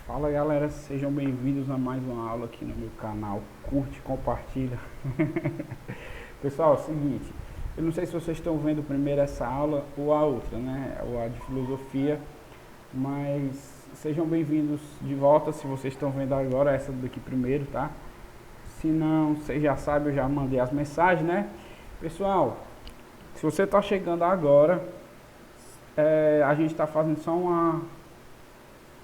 Fala galera, sejam bem-vindos a mais uma aula aqui no meu canal. Curte, compartilha. Pessoal, é o seguinte, eu não sei se vocês estão vendo primeiro essa aula ou a outra, né? Ou a de filosofia, mas sejam bem-vindos de volta se vocês estão vendo agora essa daqui primeiro, tá? Se não, vocês já sabem, eu já mandei as mensagens, né? Pessoal, se você está chegando agora, a gente está fazendo só uma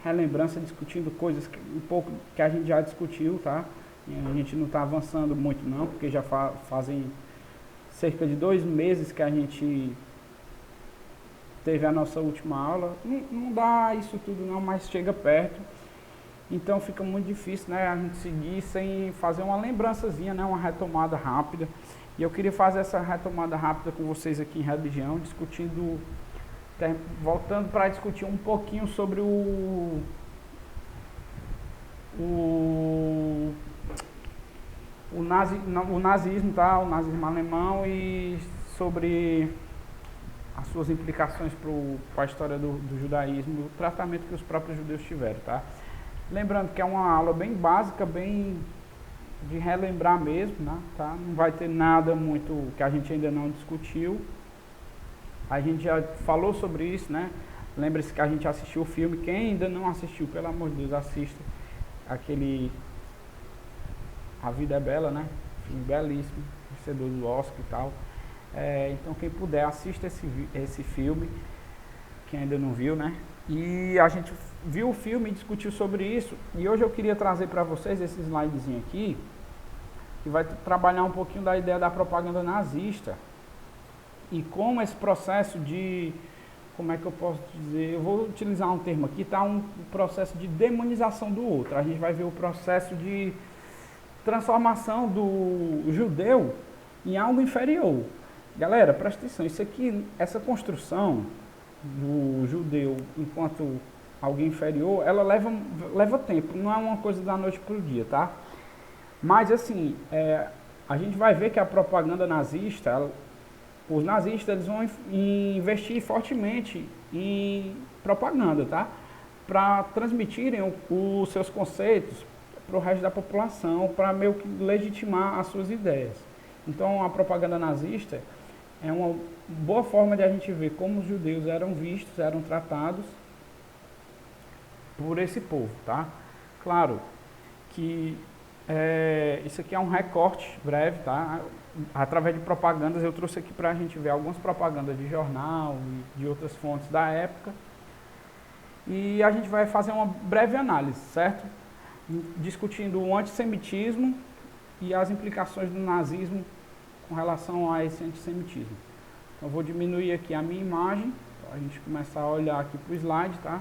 relembrança, discutindo coisas um pouco que a gente já discutiu, tá? A gente não está avançando muito não, porque já fazem cerca de 2 meses que a gente teve a nossa última aula. Não dá isso tudo não, mas chega perto. Então fica muito difícil, né, a gente seguir sem fazer uma lembrançazinha, né, uma retomada rápida. E eu queria fazer essa retomada rápida com vocês aqui em religião, discutindo, voltando para discutir um pouquinho sobre o nazismo, tá? O nazismo alemão e sobre as suas implicações para a história do judaísmo, o tratamento que os próprios judeus tiveram, tá? Lembrando que é uma aula bem básica, bem de relembrar mesmo, né? Tá? Não vai ter nada muito que a gente ainda não discutiu. A gente já falou sobre isso, né? Lembre-se que a gente assistiu o filme. Quem ainda não assistiu, pelo amor de Deus, assista aquele A Vida é Bela, né? Filme belíssimo, vencedor do Oscar e tal. Então quem puder, assista esse filme, quem ainda não viu, né? E a gente viu o filme e discutiu sobre isso. E hoje eu queria trazer para vocês esse slidezinho aqui, que vai trabalhar um pouquinho da ideia da propaganda nazista. E como esse processo de, como é que eu posso dizer, eu vou utilizar um termo aqui, tá? Um processo de demonização do outro. A gente vai ver o processo de transformação do judeu em algo inferior. Galera, presta atenção, isso aqui, essa construção do judeu enquanto alguém inferior, ela leva tempo, não é uma coisa da noite para o dia, tá? Mas assim, a gente vai ver que a propaganda nazista, os nazistas eles vão investir fortemente em propaganda, tá? Para transmitirem os seus conceitos para o resto da população, para meio que legitimar as suas ideias. Então a propaganda nazista é uma boa forma de a gente ver como os judeus eram vistos, eram tratados por esse povo, tá? Claro que isso aqui é um recorte breve, tá? Através de propagandas, eu trouxe aqui para a gente ver algumas propagandas de jornal e de outras fontes da época. E a gente vai fazer uma breve análise, certo? Discutindo o antissemitismo e as implicações do nazismo com relação a esse antissemitismo. Então, eu vou diminuir aqui a minha imagem, para a gente começar a olhar aqui para o slide, tá?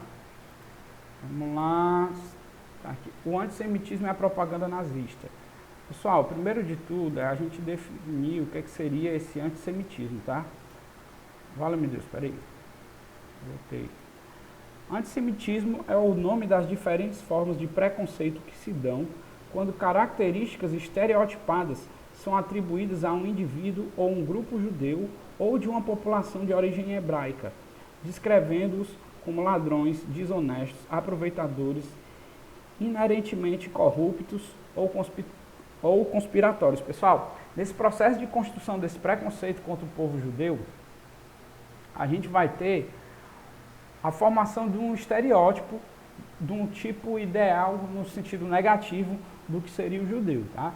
Vamos lá. Aqui. O antissemitismo é a propaganda nazista. Pessoal, primeiro de tudo, a gente definir o que seria esse antissemitismo, tá? Vale-me Deus, peraí. Voltei. Antissemitismo é o nome das diferentes formas de preconceito que se dão quando características estereotipadas são atribuídas a um indivíduo ou um grupo judeu ou de uma população de origem hebraica, descrevendo-os como ladrões, desonestos, aproveitadores, inerentemente corruptos ou conspiratórios. Pessoal, nesse processo de construção desse preconceito contra o povo judeu, a gente vai ter a formação de um estereótipo, de um tipo ideal no sentido negativo do que seria o judeu, tá?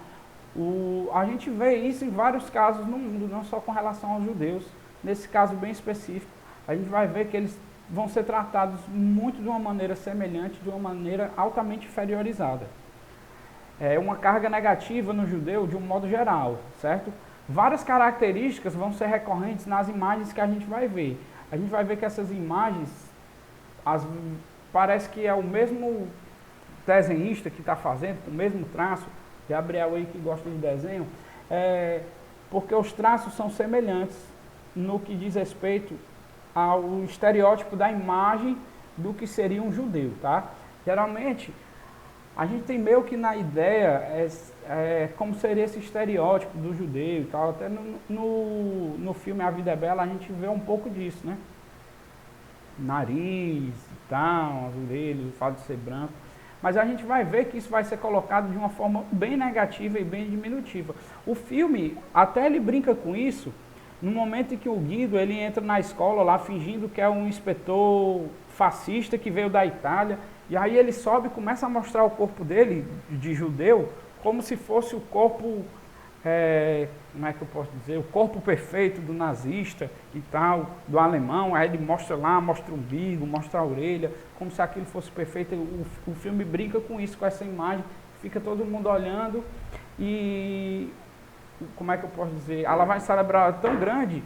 A gente vê isso em vários casos no mundo, não só com relação aos judeus. Nesse caso bem específico, a gente vai ver que eles vão ser tratados muito de uma maneira semelhante, de uma maneira altamente inferiorizada. É uma carga negativa no judeu de um modo geral, certo? Várias características vão ser recorrentes nas imagens que a gente vai ver. A gente vai ver que essas imagens, parece que é o mesmo desenhista que está fazendo, com o mesmo traço. Gabriel aí que gosta de desenho, porque os traços são semelhantes no que diz respeito ao estereótipo da imagem do que seria um judeu, tá? Geralmente, a gente tem meio que na ideia como seria esse estereótipo do judeu e tal, até no filme A Vida é Bela a gente vê um pouco disso, né? Nariz e tal, as orelhas, o fato de ser branco. mas a gente vai ver que isso vai ser colocado de uma forma bem negativa e bem diminutiva. O filme, até ele brinca com isso, no momento em que o Guido ele entra na escola lá fingindo que é um inspetor fascista que veio da Itália, e aí ele sobe e começa a mostrar o corpo dele, de judeu, como se fosse o corpo, como é que eu posso dizer, o corpo perfeito do nazista e tal, do alemão. Aí ele mostra lá, mostra o umbigo, mostra a orelha, como se aquilo fosse perfeito. O filme brinca com isso, com essa imagem, fica todo mundo olhando e, como é que eu posso dizer, a lavagem cerebral é tão grande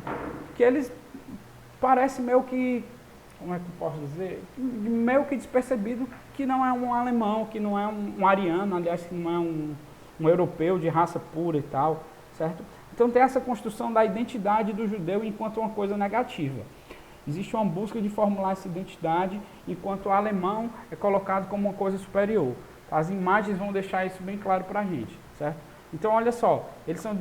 que eles parecem meio que, como é que eu posso dizer, meio que despercebido que não é um alemão, que não é um ariano, aliás, que não é um europeu de raça pura e tal, certo? Então tem essa construção da identidade do judeu enquanto uma coisa negativa. Existe uma busca de formular essa identidade, enquanto o alemão é colocado como uma coisa superior. As imagens vão deixar isso bem claro para a gente, certo? Então olha só, eles são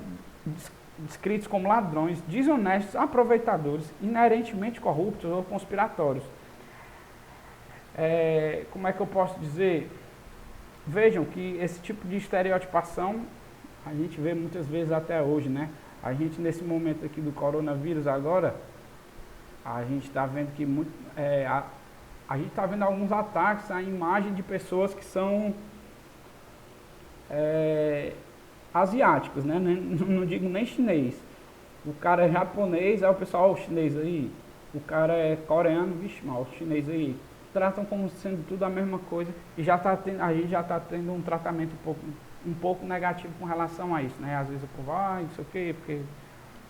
descritos como ladrões, desonestos, aproveitadores, inerentemente corruptos ou conspiratórios. Como é que eu posso dizer? Vejam que esse tipo de estereotipação a gente vê muitas vezes até hoje, né? A gente nesse momento aqui do coronavírus agora, a gente está vendo que a gente está vendo alguns ataques à imagem de pessoas que são asiáticos, né? Não digo nem chinês. O cara é japonês, aí o pessoal, o chinês aí, o cara é coreano, vixe mal, o chinês aí. Tratam como sendo tudo a mesma coisa e a gente já está tendo um tratamento um pouco negativo com relação a isso, né? Às vezes o povo, não sei o quê, porque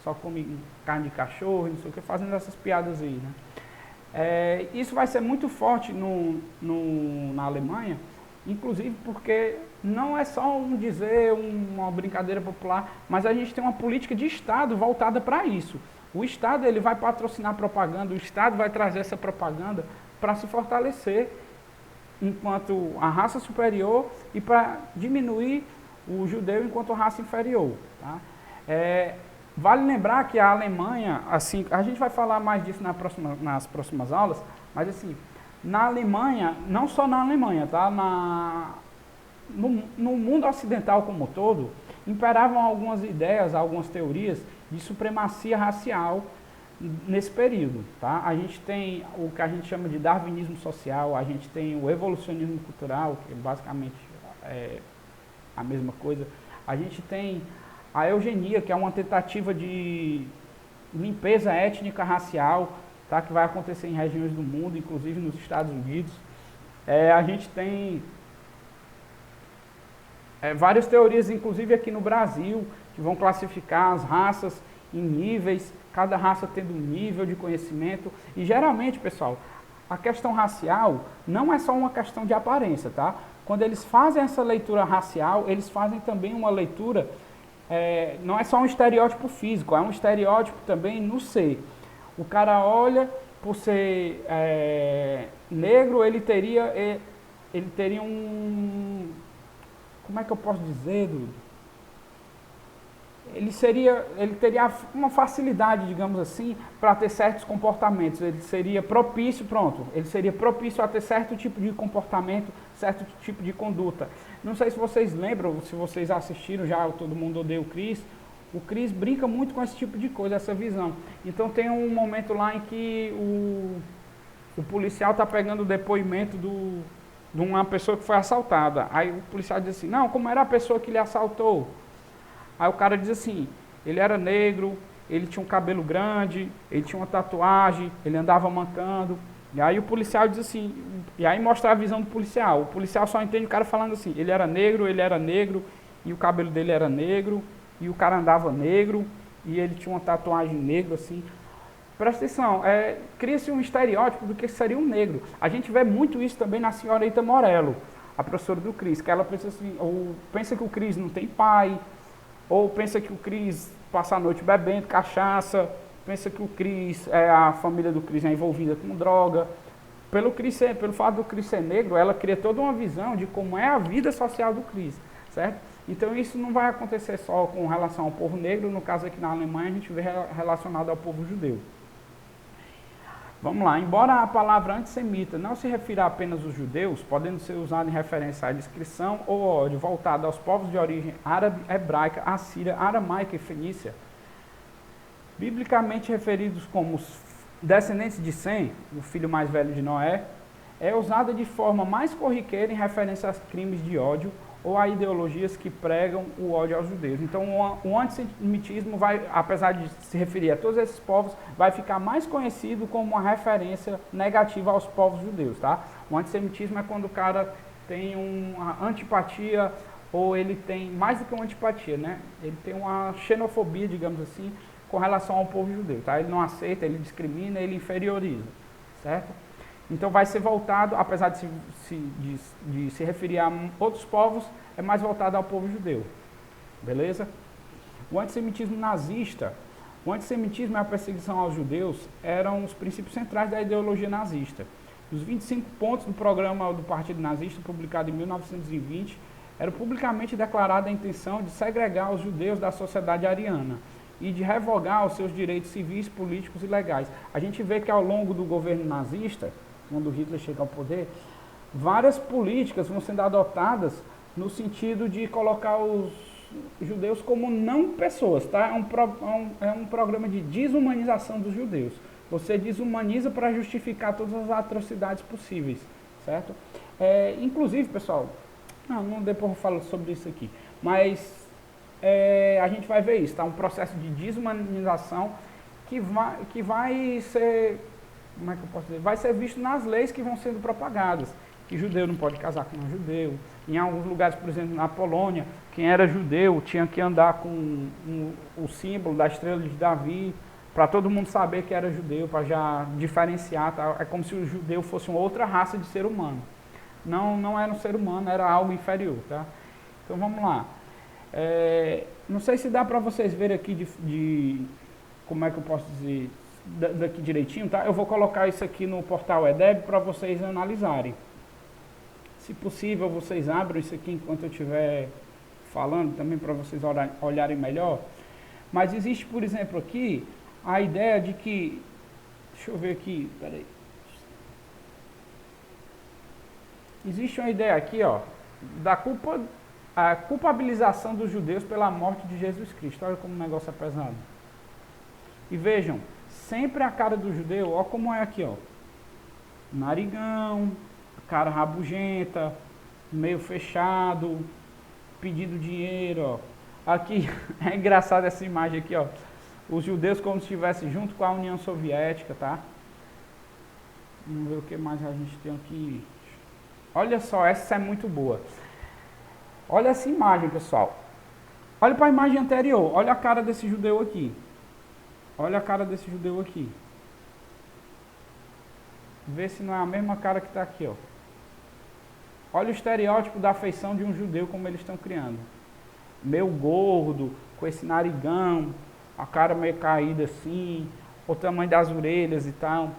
só come carne de cachorro, não sei o quê, fazendo essas piadas aí, né? Isso vai ser muito forte na Alemanha, inclusive porque não é só uma brincadeira popular, mas a gente tem uma política de Estado voltada para isso. O Estado ele vai patrocinar propaganda, o Estado vai trazer essa propaganda para se fortalecer enquanto a raça superior e para diminuir o judeu enquanto raça inferior. Tá? Vale lembrar que a Alemanha, assim, a gente vai falar mais disso nas próximas aulas, mas assim, na Alemanha, não só na Alemanha, tá? No mundo ocidental como um todo, imperavam algumas ideias, algumas teorias de supremacia racial nesse período, tá? A gente tem o que a gente chama de darwinismo social, a gente tem o evolucionismo cultural, que basicamente é a mesma coisa. A gente tem a eugenia, que é uma tentativa de limpeza étnica racial, tá? Que vai acontecer em regiões do mundo, inclusive nos Estados Unidos. A gente tem várias teorias, inclusive aqui no Brasil, que vão classificar as raças em níveis, cada raça tendo um nível de conhecimento. E geralmente, pessoal, a questão racial não é só uma questão de aparência, tá? Quando eles fazem essa leitura racial, eles fazem também uma leitura, não é só um estereótipo físico, é um estereótipo também no ser. O cara olha, por ser negro, ele teria um... Como é que eu posso dizer, Dudu? Ele teria uma facilidade, digamos assim, para ter certos comportamentos. Ele seria propício, ele seria propício a ter certo tipo de comportamento, certo tipo de conduta. Não sei se vocês lembram, se vocês assistiram já, Todo Mundo Odeia o Chris. O Chris brinca muito com esse tipo de coisa, essa visão. Então tem um momento lá em que o policial está pegando o depoimento de uma pessoa que foi assaltada. Aí o policial diz assim, não, como era a pessoa que lhe assaltou? Aí o cara diz assim, ele era negro, ele tinha um cabelo grande, ele tinha uma tatuagem, ele andava mancando. E aí o policial diz assim, e aí mostra a visão do policial. O policial só entende o cara falando assim, ele era negro, e o cabelo dele era negro, e o cara andava negro, e ele tinha uma tatuagem negra assim. Presta atenção, cria-se um estereótipo do que seria um negro. A gente vê muito isso também na senhorita Morello, a professora do Cris, que ela pensa assim, ou pensa que o Cris não tem pai, ou pensa que o Cris passa a noite bebendo cachaça, pensa que o Cris, a família do Cris é envolvida com droga. Pelo fato do Cris ser negro, ela cria toda uma visão de como é a vida social do Cris, certo? Então isso não vai acontecer só com relação ao povo negro, no caso aqui na Alemanha a gente vê relacionado ao povo judeu. Vamos lá, embora a palavra antissemita não se refira apenas aos judeus, podendo ser usada em referência à descrição ou ódio voltado aos povos de origem árabe, hebraica, assíria, aramaica e fenícia, biblicamente referidos como os descendentes de Sem, o filho mais velho de Noé, é usada de forma mais corriqueira em referência a crimes de ódio ou a ideologias que pregam o ódio aos judeus. Então, o antissemitismo vai, apesar de se referir a todos esses povos, vai ficar mais conhecido como uma referência negativa aos povos judeus, tá? O antissemitismo é quando o cara tem uma antipatia, ou ele tem, mais do que uma antipatia, né? Ele tem uma xenofobia, digamos assim, com relação ao povo judeu, tá? Ele não aceita, ele discrimina, ele inferioriza, certo? Então vai ser voltado, apesar de se referir a outros povos, é mais voltado ao povo judeu. Beleza? O antissemitismo nazista, o antissemitismo e a perseguição aos judeus eram os princípios centrais da ideologia nazista. Os 25 pontos do programa do Partido Nazista, publicado em 1920, era publicamente declarada a intenção de segregar os judeus da sociedade ariana e de revogar os seus direitos civis, políticos e legais. A gente vê que ao longo do governo nazista, quando Hitler chega ao poder, várias políticas vão sendo adotadas no sentido de colocar os judeus como não pessoas, tá? É um programa de desumanização dos judeus. Você desumaniza para justificar todas as atrocidades possíveis, certo? Inclusive, pessoal, depois eu falo sobre isso aqui, mas a gente vai ver isso, tá? Um processo de desumanização que vai ser... Como é que eu posso dizer? Vai ser visto nas leis que vão sendo propagadas. Que judeu não pode casar com um judeu. Em alguns lugares, por exemplo, na Polônia, quem era judeu tinha que andar com o símbolo da estrela de Davi, para todo mundo saber que era judeu, para já diferenciar. Tá? É como se o judeu fosse uma outra raça de ser humano. Não era um ser humano, era algo inferior. Tá? Então vamos lá. Não sei se dá para vocês verem aqui como é que eu posso dizer... daqui direitinho, tá? Eu vou colocar isso aqui no portal EDEB para vocês analisarem. Se possível, vocês abram isso aqui enquanto eu estiver falando, também para vocês olharem melhor. Mas existe, por exemplo, aqui, a ideia de que... Deixa eu ver aqui, peraí. Existe uma ideia aqui, ó, a culpabilização dos judeus pela morte de Jesus Cristo. Olha como o negócio é pesado. E vejam, sempre a cara do judeu, ó como é aqui, ó. Narigão, cara rabugenta, meio fechado, pedindo dinheiro, ó. Aqui, é engraçado essa imagem aqui, ó. Os judeus como se estivessem junto com a União Soviética, tá? Vamos ver o que mais a gente tem aqui. Olha só, essa é muito boa. Olha essa imagem, pessoal. Olha para a imagem anterior, olha a cara desse judeu aqui. Olha a cara desse judeu aqui. Vê se não é a mesma cara que está aqui, ó. Olha o estereótipo da feição de um judeu como eles estão criando. Meio gordo, com esse narigão, a cara meio caída assim, o tamanho das orelhas e tal.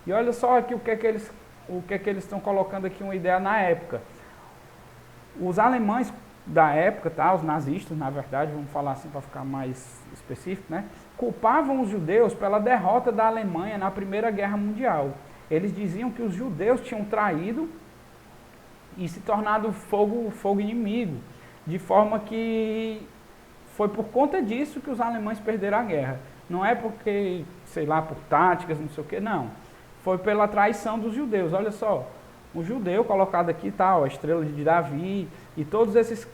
E olha só aqui o que é que eles estão colocando aqui, uma ideia na época. Os alemães da época, tá? Os nazistas, na verdade, vamos falar assim para ficar mais específico, né? Culpavam os judeus pela derrota da Alemanha na Primeira Guerra Mundial. Eles diziam que os judeus tinham traído e se tornado fogo inimigo, de forma que foi por conta disso que os alemães perderam a guerra. Não é porque, sei lá, por táticas, não sei o que, não. Foi pela traição dos judeus. Olha só, o judeu colocado aqui, tá, ó, a estrela de Davi e todos esses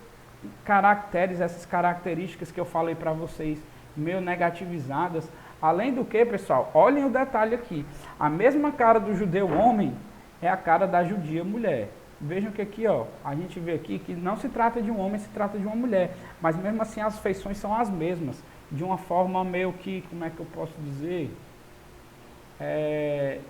caracteres, essas características que eu falei para vocês, meio negativizadas. Além do que, pessoal, olhem o detalhe aqui. A mesma cara do judeu homem é a cara da judia mulher. Vejam que aqui, ó, a gente vê aqui que não se trata de um homem, se trata de uma mulher. Mas mesmo assim as feições são as mesmas. De uma forma meio que, como é que eu posso dizer? É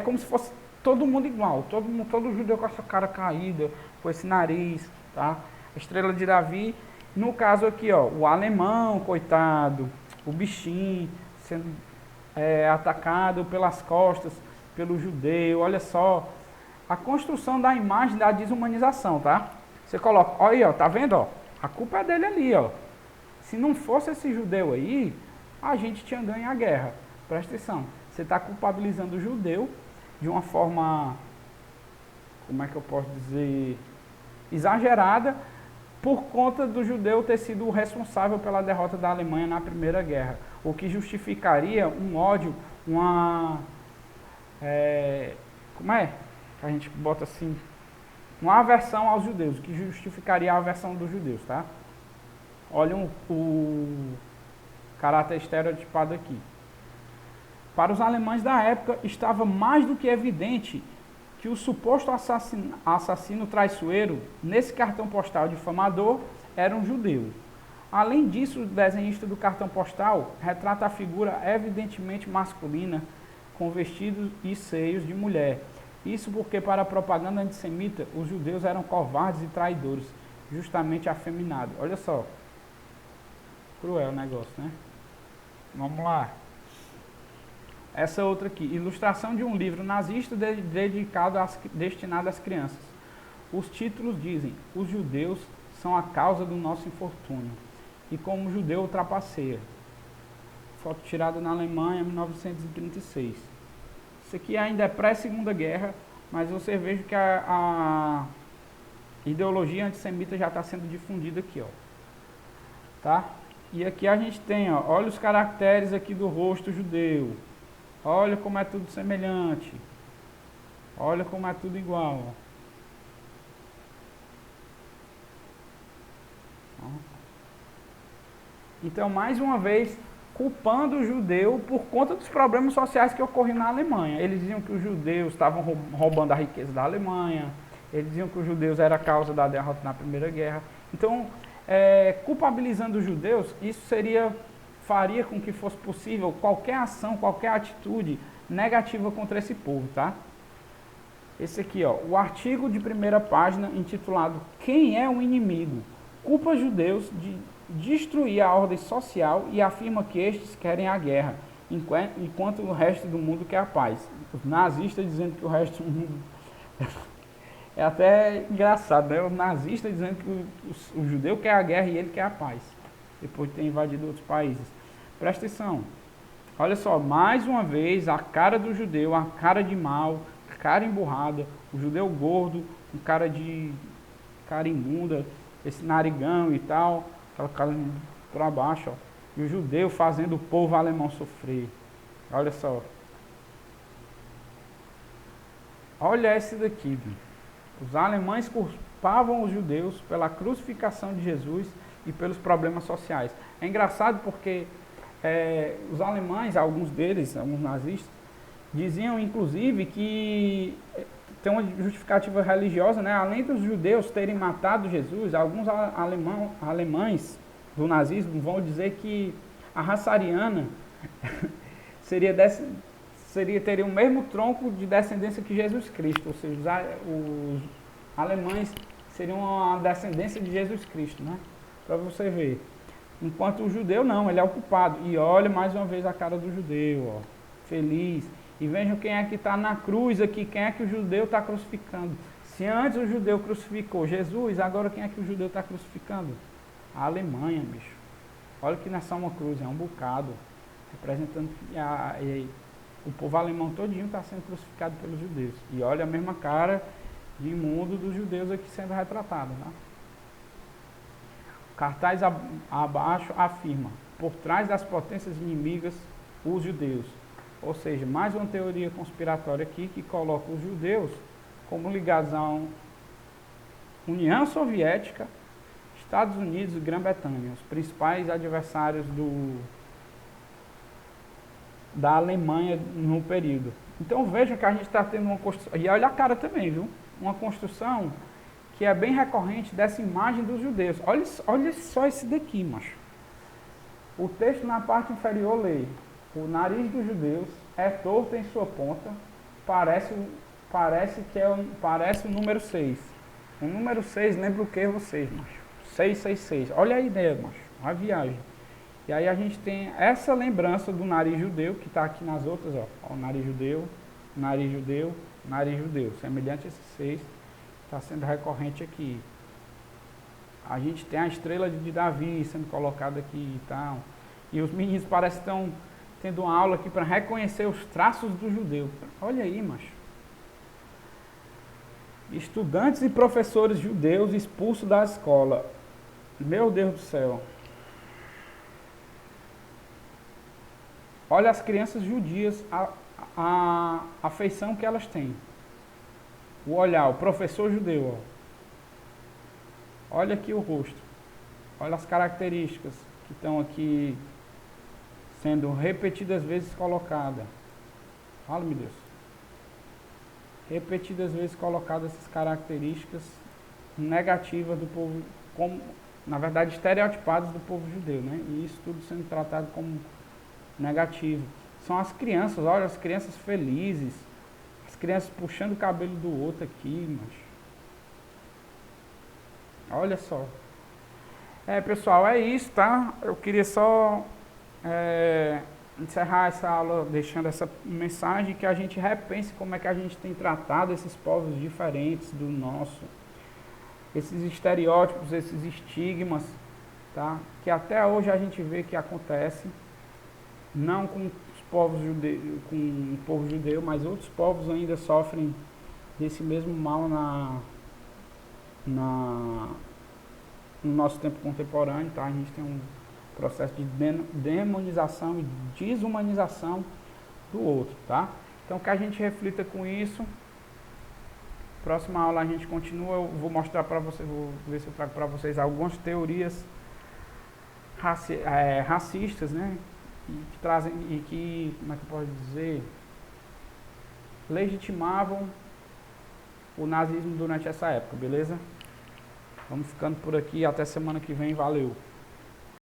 como se fosse todo mundo igual. Todo judeu com essa cara caída, com esse nariz, tá? A estrela de Davi. No caso aqui, ó, o alemão, coitado, o bichinho, sendo atacado pelas costas, pelo judeu. Olha só, a construção da imagem da desumanização, tá? Você coloca, olha aí, ó, tá vendo, ó? A culpa é dele ali, ó. Se não fosse esse judeu aí, a gente tinha ganho a guerra. Presta atenção. Você está culpabilizando o judeu de uma forma, como é que eu posso dizer, exagerada, por conta do judeu ter sido o responsável pela derrota da Alemanha na Primeira Guerra, o que justificaria um ódio, como é que a gente bota assim, uma aversão aos judeus, o que justificaria a aversão dos judeus, tá? Olha o caráter estereotipado aqui. Para os alemães da época, estava mais do que evidente que o suposto assassino traiçoeiro, nesse cartão postal difamador, era um judeu. Além disso, o desenhista do cartão postal retrata a figura evidentemente masculina, com vestidos e seios de mulher. Isso porque, para a propaganda antissemita, os judeus eram covardes e traidores, justamente afeminados. Olha só, cruel o negócio, né? Vamos lá. Essa outra aqui, ilustração de um livro nazista destinado às crianças. Os títulos dizem: os judeus são a causa do nosso infortúnio, e como o judeu o trapaceia. Foto tirada na Alemanha, 1936. Isso aqui ainda é pré-Segunda Guerra, mas você veja que a ideologia antissemita já está sendo difundida aqui, ó. Tá? E aqui a gente tem, ó, olha os caracteres aqui do rosto judeu. Olha como é tudo semelhante. Olha como é tudo igual. Ó. Então, mais uma vez, culpando o judeu por conta dos problemas sociais que ocorriam na Alemanha. Eles diziam que os judeus estavam roubando a riqueza da Alemanha. Eles diziam que os judeus eram a causa da derrota na Primeira Guerra. Então, culpabilizando os judeus, isso faria com que fosse possível qualquer ação, qualquer atitude negativa contra esse povo, tá? Esse aqui, ó, o artigo de primeira página intitulado "Quem é o inimigo?" culpa os judeus de destruir a ordem social e afirma que estes querem a guerra, enquanto o resto do mundo quer a paz. Os nazistas dizendo que o resto do mundo... É até engraçado, né? O nazista dizendo que o judeu quer a guerra e ele quer a paz, depois de ter invadido outros países. Presta atenção. Olha só, mais uma vez, a cara do judeu, a cara de mal, cara emburrada, o judeu gordo, com cara imunda, esse narigão e tal, aquela cara para baixo, ó. E o judeu fazendo o povo alemão sofrer. Olha só. Olha esse daqui, viu? Os alemães culpavam os judeus pela crucificação de Jesus e pelos problemas sociais. É engraçado porque os alemães, alguns deles, alguns nazistas, diziam inclusive que tem uma justificativa religiosa, né? Além dos judeus terem matado Jesus, alguns alemães do nazismo vão dizer que a raça ariana teria o mesmo tronco de descendência que Jesus Cristo, ou seja, os alemães seriam uma descendência de Jesus Cristo, né? Para você ver. Enquanto o judeu não, ele é o culpado. E olha mais uma vez a cara do judeu, ó, feliz. E vejam quem é que está na cruz aqui, quem é que o judeu está crucificando. Se antes o judeu crucificou Jesus, agora quem é que o judeu está crucificando? A Alemanha, bicho. Olha que não é só uma cruz, é um bocado. Representando que o povo alemão todinho está sendo crucificado pelos judeus. E olha a mesma cara de imundo dos judeus aqui sendo retratado, né? Cartaz abaixo afirma: por trás das potências inimigas, os judeus. Ou seja, mais uma teoria conspiratória aqui que coloca os judeus como ligados à União Soviética, Estados Unidos e Grã-Bretanha, os principais adversários da Alemanha no período. Então vejam que a gente está tendo uma construção, e olha a cara também, viu? Uma construção que é bem recorrente dessa imagem dos judeus. Olha só esse daqui, macho. O texto na parte inferior lê: o nariz dos judeus é torto em sua ponta, parece o número 6. O número 6 lembra o que vocês, macho? 666. Olha a ideia, macho. A viagem. E aí a gente tem essa lembrança do nariz judeu, que está aqui nas outras, ó. O nariz judeu, nariz judeu, nariz judeu. Semelhante a esses 6. Está sendo recorrente aqui. A gente tem a estrela de Davi sendo colocada aqui e tal. E os meninos parecem que estão tendo uma aula aqui para reconhecer os traços do judeu. Olha aí, macho. Estudantes e professores judeus expulsos da escola. Meu Deus do céu. Olha as crianças judias, a afeição que elas têm. O olhar, o professor judeu. Ó. Olha aqui o rosto. Olha as características que estão aqui sendo repetidas vezes colocadas. Fala-me, Deus. Repetidas vezes colocadas essas características negativas do povo, como, na verdade, estereotipadas do povo judeu, né? E isso tudo sendo tratado como negativo. São as crianças, olha, as crianças felizes, as crianças puxando o cabelo do outro aqui, macho. Olha só. Pessoal, é isso, tá? Eu queria só encerrar essa aula deixando essa mensagem que a gente repense como é que a gente tem tratado esses povos diferentes do nosso, esses estereótipos, esses estigmas, tá? Que até hoje a gente vê que acontece, não com os povos judeus, com o povo judeu, mas outros povos ainda sofrem desse mesmo mal no nosso tempo contemporâneo, tá? A gente tem um processo de demonização e desumanização do outro, tá? Então que a gente reflita com isso. Próxima aula a gente continua, eu vou mostrar para vocês, vou ver se eu trago para vocês algumas teorias racistas, né? E que trazem, e que, como é que eu posso dizer, legitimavam o nazismo durante essa época, beleza? Vamos ficando por aqui, até semana que vem, valeu!